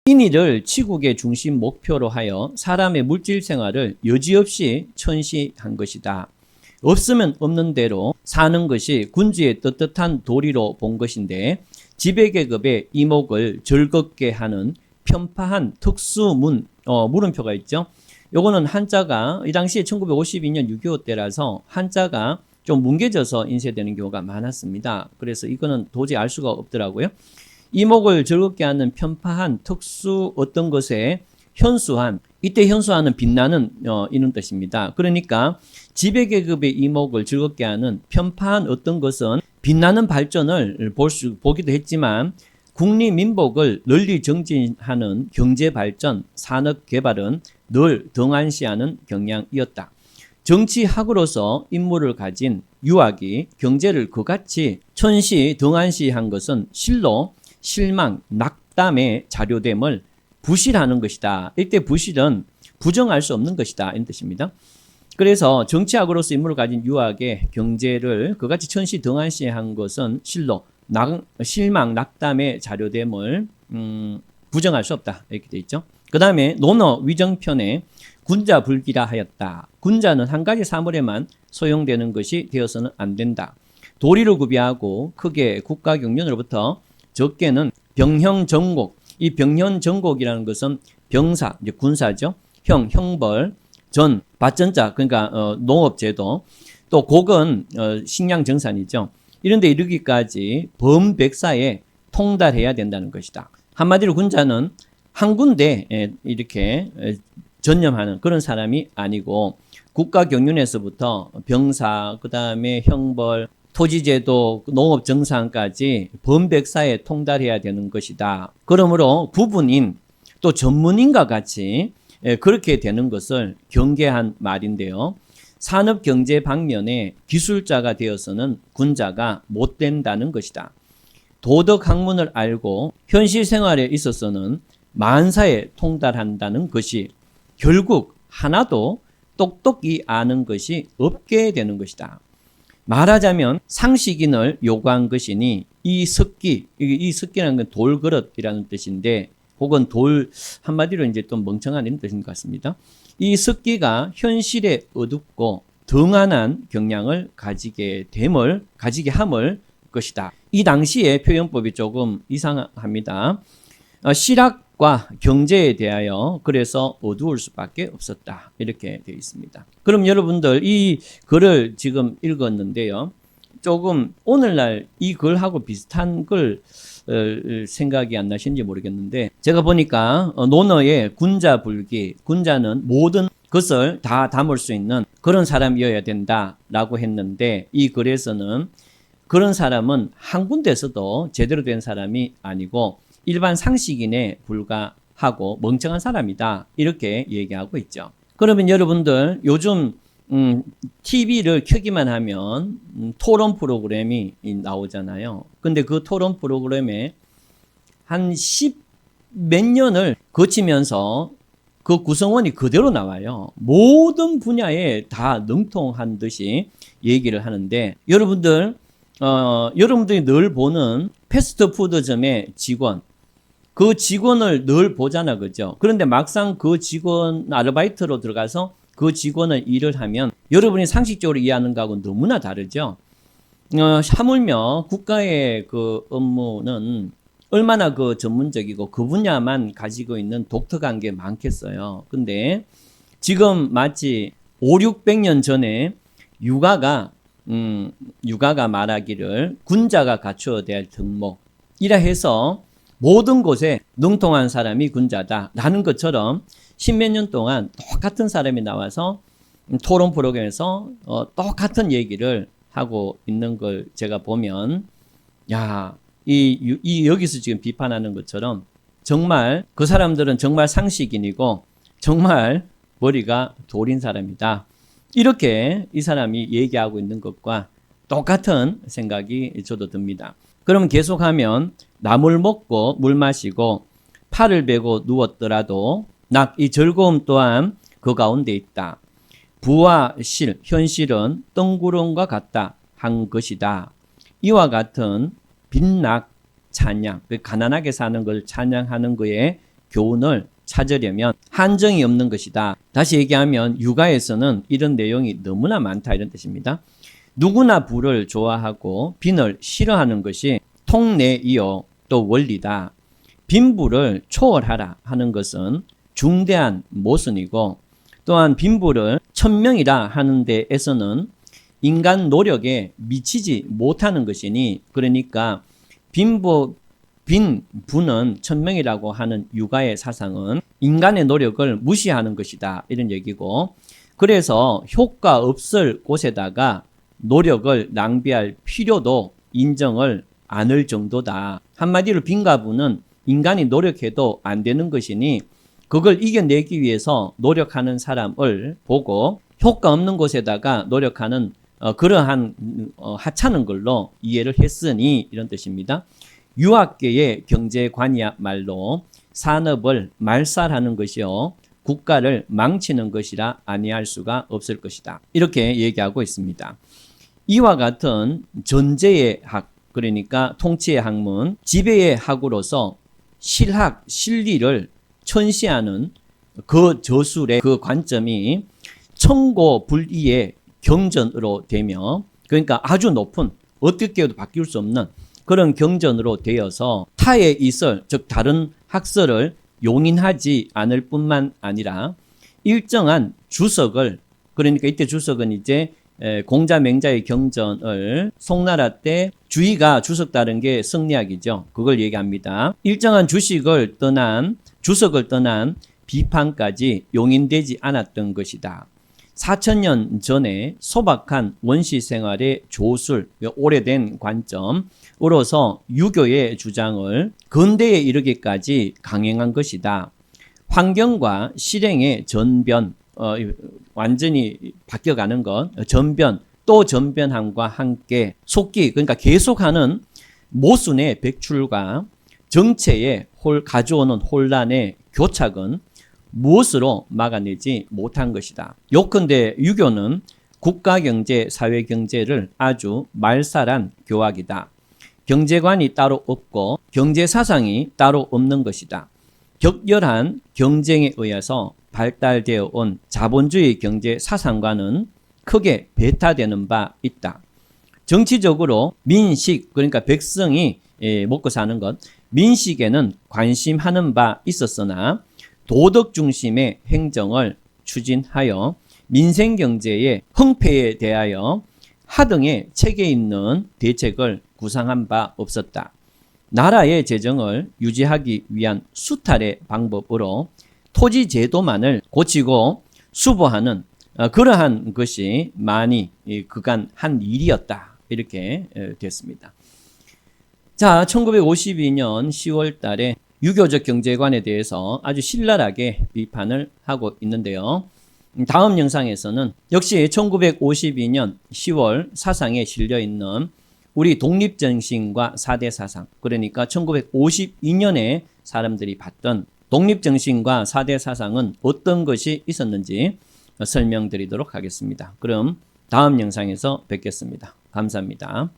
인의를 치국의 중심 목표로 하여 사람의 물질 생활을 여지없이 천시한 것이다. 없으면 없는 대로 사는 것이 군주의 떳떳한 도리로 본 것인데 지배계급의 이목을 즐겁게 하는 편파한 물음표가 있죠. 요거는 한자가 이 당시에 1952년 6.25 때라서 한자가 좀 뭉개져서 인쇄되는 경우가 많았습니다. 그래서 이거는 도저히 알 수가 없더라고요. 이목을 즐겁게 하는 편파한 어떤 것에 현수한, 이때 현수하는 빛나는 이런 뜻입니다. 그러니까 지배계급의 이목을 즐겁게 하는 편파한 어떤 것은 빛나는 발전을 보기도 했지만 국리민복을 널리 정진하는 경제발전, 산업개발은 늘 등한시하는 경향이었다. 정치학으로서 인물을 가진 유학이 경제를 그같이 천시 등한시한 것은 실로 실망, 낙담의 자료됨을 부실하는 것이다. 이때 부실은 부정할 수 없는 것이다. 이런 뜻입니다. 그래서 정치학으로서 인물을 가진 유학의 경제를 그같이 천시 등한시한 것은 실로 실망, 낙담의 자료됨을 부정할 수 없다. 이렇게 돼 있죠. 그 다음에 논어 위정편에 군자불기라 하였다. 군자는 한 가지 사물에만 소용되는 것이 되어서는 안 된다. 도리를 구비하고 크게 국가경륜으로부터 적게는 병형정곡. 이 병형정곡이라는 것은 병사, 이제 군사죠. 형벌, 전, 밭전자, 그러니까 농업제도, 또 곡은 식량정산이죠. 이런 데 이르기까지 범백사에 통달해야 된다는 것이다. 한마디로 군자는 한 군데 이렇게 전념하는 그런 사람이 아니고 국가경륜에서부터 병사, 그 다음에 형벌, 토지제도, 농업정산까지 범백사에 통달해야 되는 것이다. 그러므로 부분인 또 전문인과 같이 그렇게 되는 것을 경계한 말인데요. 산업경제 방면에 기술자가 되어서는 군자가 못 된다는 것이다. 도덕학문을 알고 현실 생활에 있어서는 만사에 통달한다는 것이 결국 하나도 똑똑히 아는 것이 없게 되는 것이다. 말하자면 상식인을 요구한 것이니 이 석기라는 건 돌그릇이라는 뜻인데 혹은 한마디로 이제 좀 멍청한 이런 뜻인 것 같습니다. 이 석기가 현실에 어둡고 등한한 경향을 가지게 함을 것이다. 이 당시의 표현법이 조금 이상합니다. 실학과 경제에 대하여 그래서 어두울 수밖에 없었다. 이렇게 되어 있습니다. 그럼 여러분들 이 글을 지금 읽었는데요. 조금 오늘날 이 글하고 비슷한 글 생각이 안 나시는지 모르겠는데 제가 보니까 논어의 군자불기, 군자는 모든 것을 다 담을 수 있는 그런 사람이어야 된다라고 했는데 이 글에서는 그런 사람은 한 군데서도 제대로 된 사람이 아니고 일반 상식인에 불과하고 멍청한 사람이다. 이렇게 얘기하고 있죠. 그러면 여러분들 요즘 TV를 켜기만 하면 토론 프로그램이 나오잖아요. 근데 그 토론 프로그램에 한 10 몇 년을 거치면서 그 구성원이 그대로 나와요. 모든 분야에 다 능통한 듯이 얘기를 하는데 여러분들이 늘 보는 패스트푸드점의 직원, 그 직원을 늘 보잖아, 그죠? 그런데 막상 그 직원 아르바이트로 들어가서 그 직원을 일을 하면 여러분이 상식적으로 이해하는 거하고 너무나 다르죠. 하물며 국가의 그 업무는 얼마나 그 전문적이고 그 분야만 가지고 있는 독특한 게 많겠어요. 근데 지금 마치 500~600년 전에 유가가 말하기를 군자가 갖추어야 될 덕목이라 해서 모든 곳에 능통한 사람이 군자다라는 것처럼 10몇 년 동안 똑같은 사람이 나와서 토론 프로그램에서 똑같은 얘기를 하고 있는 걸 제가 보면 여기서 지금 비판하는 것처럼 정말 그 사람들은 정말 상식인이고 정말 머리가 돌인 사람이다. 이렇게 이 사람이 얘기하고 있는 것과 똑같은 생각이 저도 듭니다. 그러면 계속하면 나물 먹고 물 마시고 팔을 베고 누웠더라도 이 즐거움 또한 그 가운데 있다. 부와 실, 현실은 뜬구름과 같다 한 것이다. 이와 같은 빈낙 찬양, 가난하게 사는 걸 찬양하는 거에 교훈을 찾으려면 한정이 없는 것이다. 다시 얘기하면 육아에서는 이런 내용이 너무나 많다 이런 뜻입니다. 누구나 부를 좋아하고 빈을 싫어하는 것이 통례이요 또 원리다. 빈부를 초월하라 하는 것은 중대한 모순이고 또한 빈부를 천명이라 하는 데에서는 인간 노력에 미치지 못하는 것이니 그러니까 빈부는 천명이라고 하는 육아의 사상은 인간의 노력을 무시하는 것이다 이런 얘기고 그래서 효과 없을 곳에다가 노력을 낭비할 필요도 인정을 않을 정도다. 한마디로 빈가부는 인간이 노력해도 안 되는 것이니 그걸 이겨내기 위해서 노력하는 사람을 보고 효과 없는 곳에다가 노력하는 그러한 하찮은 걸로 이해를 했으니 이런 뜻입니다. 유학계의 경제관이야말로 산업을 말살하는 것이요 국가를 망치는 것이라 아니할 수가 없을 것이다. 이렇게 얘기하고 있습니다. 이와 같은 전제의 학 그러니까 통치의 학문, 지배의 학으로서 실학, 실리를 천시하는 그 저술의 그 관점이 천고불이의 경전으로 되며 그러니까 아주 높은 어떻게 해도 바뀔 수 없는 그런 경전으로 되어서 타의 이설 즉 다른 학설을 용인하지 않을 뿐만 아니라 일정한 주석을 그러니까 이때 주석은 이제 공자 맹자의 경전을 송나라 때 주의가 주석 따른 게 성리학이죠. 그걸 얘기합니다. 일정한 주석을 떠난 비판까지 용인되지 않았던 것이다. 4000년 전에 소박한 원시 생활의 조술, 오래된 관점으로서 유교의 주장을 근대에 이르기까지 강행한 것이다. 환경과 실행의 전변, 완전히 바뀌어가는 것, 전변, 또 전변함과 함께 속기, 그러니까 계속하는 모순의 백출과 정체에 가져오는 혼란의 교착은 무엇으로 막아내지 못한 것이다. 요컨대 유교는 국가경제, 사회경제를 아주 말살한 교학이다. 경제관이 따로 없고 경제사상이 따로 없는 것이다. 격렬한 경쟁에 의해서 발달되어 온 자본주의 경제 사상과는 크게 배타되는 바 있다. 정치적으로 민식, 그러니까 백성이 먹고 사는 것, 민식에는 관심하는 바 있었으나 도덕 중심의 행정을 추진하여 민생경제의 흥패에 대하여 하등의 체계 있는 대책을 구상한 바 없었다. 나라의 재정을 유지하기 위한 수탈의 방법으로 토지 제도만을 고치고 수보하는 그러한 것이 많이 그간 한 일이었다. 이렇게 됐습니다. 자, 1952년 10월 달에 유교적 경제관에 대해서 아주 신랄하게 비판을 하고 있는데요. 다음 영상에서는 역시 1952년 10월 사상에 실려있는 우리 독립정신과 4대 사상, 그러니까 1952년에 사람들이 봤던 독립정신과 4대 사상은 어떤 것이 있었는지 설명드리도록 하겠습니다. 그럼 다음 영상에서 뵙겠습니다. 감사합니다.